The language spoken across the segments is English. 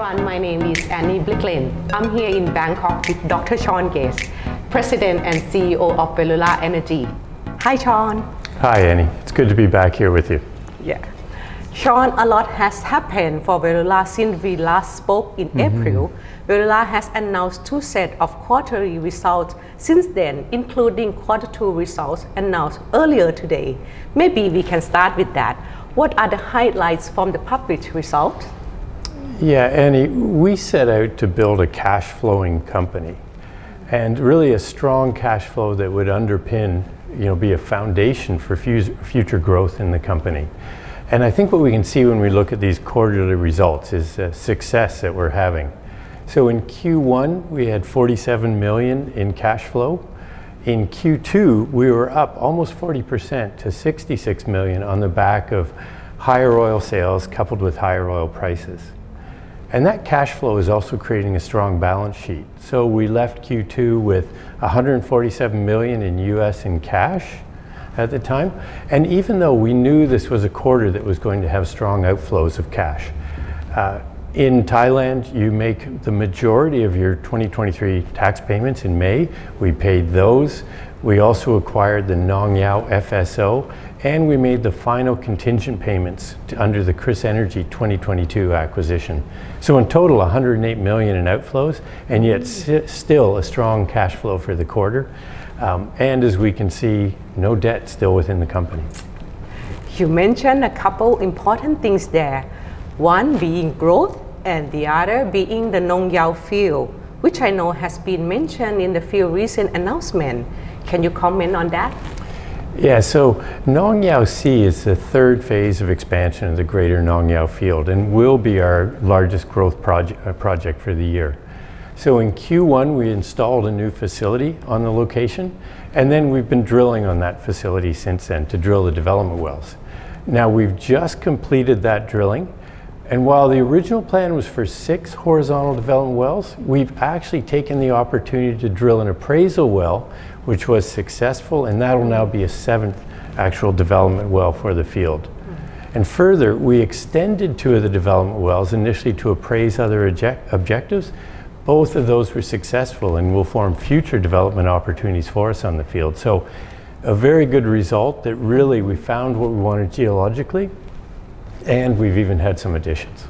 everyone, my name is Annie Blicklin. I'm here in Bangkok with Dr. Sean Gates, President and CEO of Verulla Energy. Hi, Sean. Hi, Annie. It's good to be back here with you. Yeah. Sean, a lot has happened for Verulla since we last spoke in April. Verulla has announced 2 sets of quarterly results since then, including Q2 results announced earlier today. Maybe we can start with that. What are the highlights from the published results? Yeah, Annie, we set out to build a cash flowing company and really a strong cash flow that would underpin, be a foundation for future growth in the company. And I think what we can see when we look at these quarterly results is the success that we're having. So in Q1, we had 47 million in cash flow. In Q2, we were up almost 40% to 66 million on the back of higher oil sales coupled with higher oil prices. And that cash flow is also creating a strong balance sheet. So we left Q2 with 147 million in US in cash at the time. And even though we knew this was a quarter that was going to have strong outflows of cash, in Thailand, you make the majority of your 2023 tax payments in May. We paid those. We also acquired the Nong Yao FSO, and we made the final contingent payments under the KrisEnergy 2022 acquisition. So in total, 108 million in outflows, and yet still a strong cash flow for the quarter. And as we can see, no debt still within the company. You mentioned a couple important things there. One being growth and the other being the Nong Yao field, which I know has been mentioned in the few recent announcement. Can you comment on that? Yeah, so Nong Yao C is the 3rd phase of expansion of the greater Nong Yao field and will be our largest growth project for the year. So in Q1, we installed a new facility on the location, and then we've been drilling on that facility since then to drill the development wells. Now we've just completed that drilling, and while the original plan was for 6 horizontal development wells, we've actually taken the opportunity to drill an appraisal well, which was successful, and that'll now be a 7th actual development well for the field. And further, we extended 2 of the development wells initially to appraise other objectives. Both of those were successful and will form future development opportunities for us on the field. So a very good result that really we found what we wanted geologically, and we've even had some additions.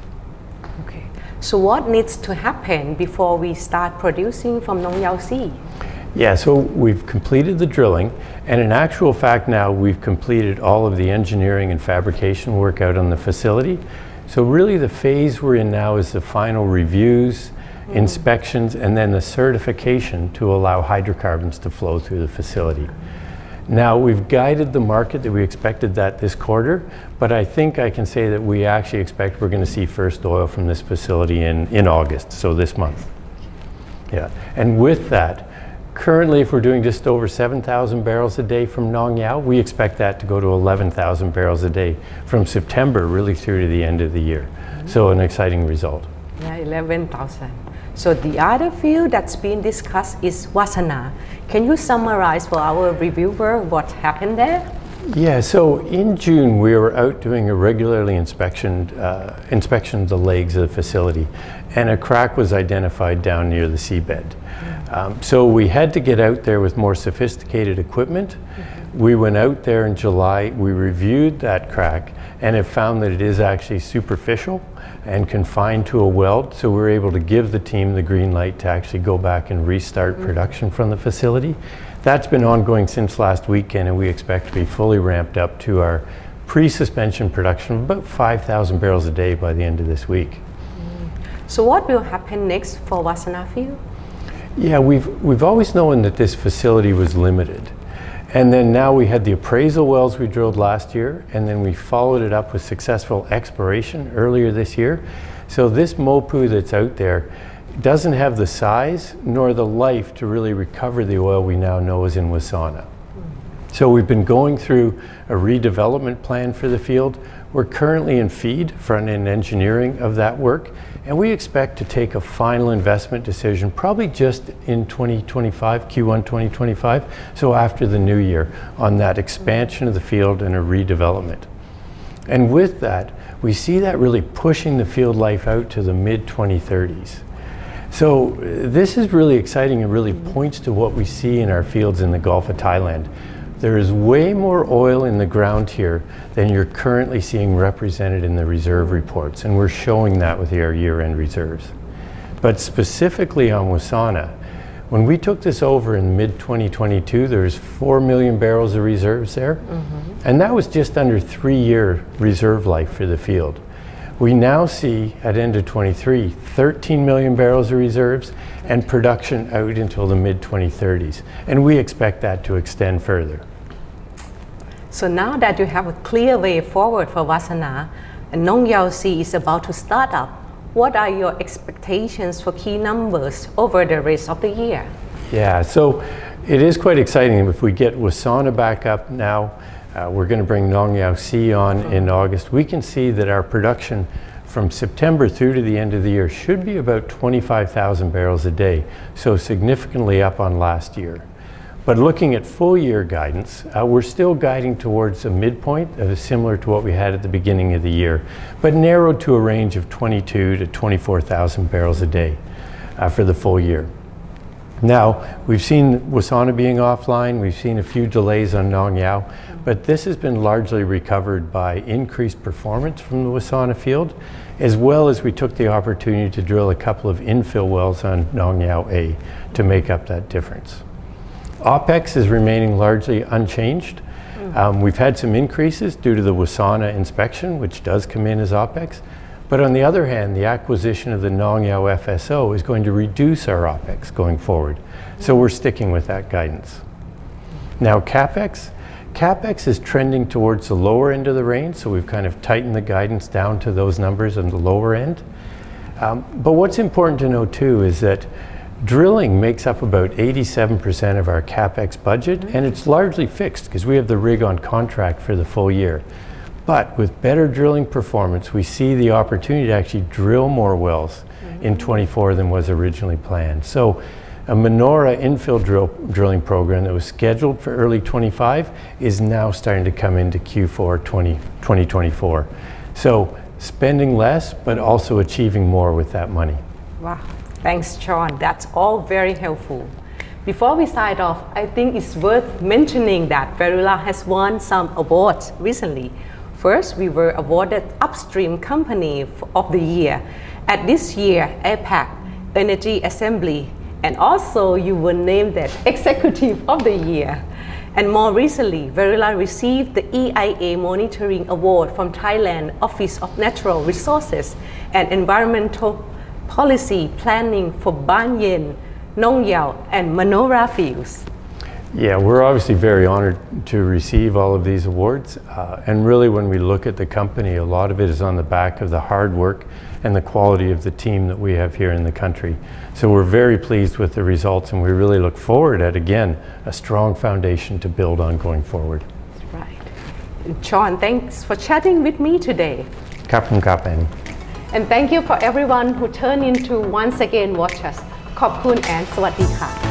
Okay, so what needs to happen before we start producing from Nong Yao C? Yeah, so we've completed the drilling, and in actual fact now we've completed all of the engineering and fabrication work out on the facility. So really the phase we're in now is the final reviews, inspections, and then the certification to allow hydrocarbons to flow through the facility. Now we've guided the market that we expected that this quarter, but I think I can say that we actually expect we're going to see first oil from this facility in August, so this month. Yeah, and with that, currently if we're doing just over 7,000 barrels a day from Nong Yao, we expect that to go to 11,000 barrels a day from September really through to the end of the year. So an exciting result. Yeah, 11,000. So the other field that's been discussed is Wasana. Can you summarize for our reviewer what happened there? Yeah, so in June we were out doing a regularly inspection of the legs of the facility, and a crack was identified down near the seabed. So we had to get out there with more sophisticated equipment. We went out there in July, we reviewed that crack, and have found that it is actually superficial and confined to a weld, so we were able to give the team the green light to actually go back and restart production from the facility. That's been ongoing since last weekend, and we expect to be fully ramped up to our pre-suspension production of about 5,000 barrels a day by the end of this week. So what will happen next for Wasana field? Yeah, we've always known that this facility was limited. And then now we had the appraisal wells we drilled last year, and then we followed it up with successful exploration earlier this year. So this MOPU that's out there doesn't have the size nor the life to really recover the oil we now know is in Wasana. So we've been going through a redevelopment plan for the field. We're currently in FEED, front-end engineering of that work, and we expect to take a final investment decision probably just in 2025, Q1 2025, so after the new year, on that expansion of the field and a redevelopment. And with that, we see that really pushing the field life out to the mid-2030s. So this is really exciting and really points to what we see in our fields in the Gulf of Thailand. There is way more oil in the ground here than you're currently seeing represented in the reserve reports, and we're showing that with our year-end reserves. But specifically on Wasana, when we took this over in mid-2022, there was 4 million barrels of reserves there, and that was just under 3-year reserve life for the field. We now see at end of 23, 13 million barrels of reserves and production out until the mid-2030s, and we expect that to extend further. So now that you have a clear way forward for Wasana, and Nong Yao Sea is about to start up, what are your expectations for key numbers over the rest of the year? Yeah, so it is quite exciting. If we get Wasana back up now, we're going to bring Nong Yao Sea on in August. We can see that our production from September through to the end of the year should be about 25,000 barrels a day, so significantly up on last year. But looking at full year guidance, we're still guiding towards a midpoint similar to what we had at the beginning of the year, but narrowed to a range of 22 to 24,000 barrels a day for the full year. Now, we've seen Wasana being offline, we've seen a few delays on Nong Yao, but this has been largely recovered by increased performance from the Wasana field, as well as we took the opportunity to drill a couple of infill wells on Nong Yao A to make up that difference. OPEX is remaining largely unchanged. We've had some increases due to the Wasana inspection, which does come in as OPEX. But on the other hand, the acquisition of the Nong Yao FSO is going to reduce our OPEX going forward. So we're sticking with that guidance. Now CapEx is trending towards the lower end of the range, so we've kind of tightened the guidance down to those numbers on the lower end. But what's important to know too is that drilling makes up about 87% of our CapEx budget, and it's largely fixed because we have the rig on contract for the full year. But with better drilling performance, we see the opportunity to actually drill more wells in 24 than was originally planned. So a Menorah infill drilling program that was scheduled for early 25 is now starting to come into Q4 2024. So spending less, but also achieving more with that money. Wow. Thanks, Sean. That's all very helpful. Before we sign off, I think it's worth mentioning that Verula has won some awards recently. First, we were awarded Upstream Company of the Year at this year's APAC Energy Assembly, and also you were named the Executive of the Year. And more recently, Verula received the EIA Monitoring Award from Thailand Office of Natural Resources and Environmental Policy Planning for Ban Yen, Nong Yao, and Menorah fields. Yeah, we're obviously very honored to receive all of these awards. And really when we look at the company, a lot of it is on the back of the hard work and the quality of the team that we have here in the country. So we're very pleased with the results, and we really look forward at, again, a strong foundation to build on going forward. That's right. Sean, thanks for chatting with me today. Kapun Kapen. And thank you for everyone who turned in to once again watch us. ขอบคุณ and สวัสดีค่ะ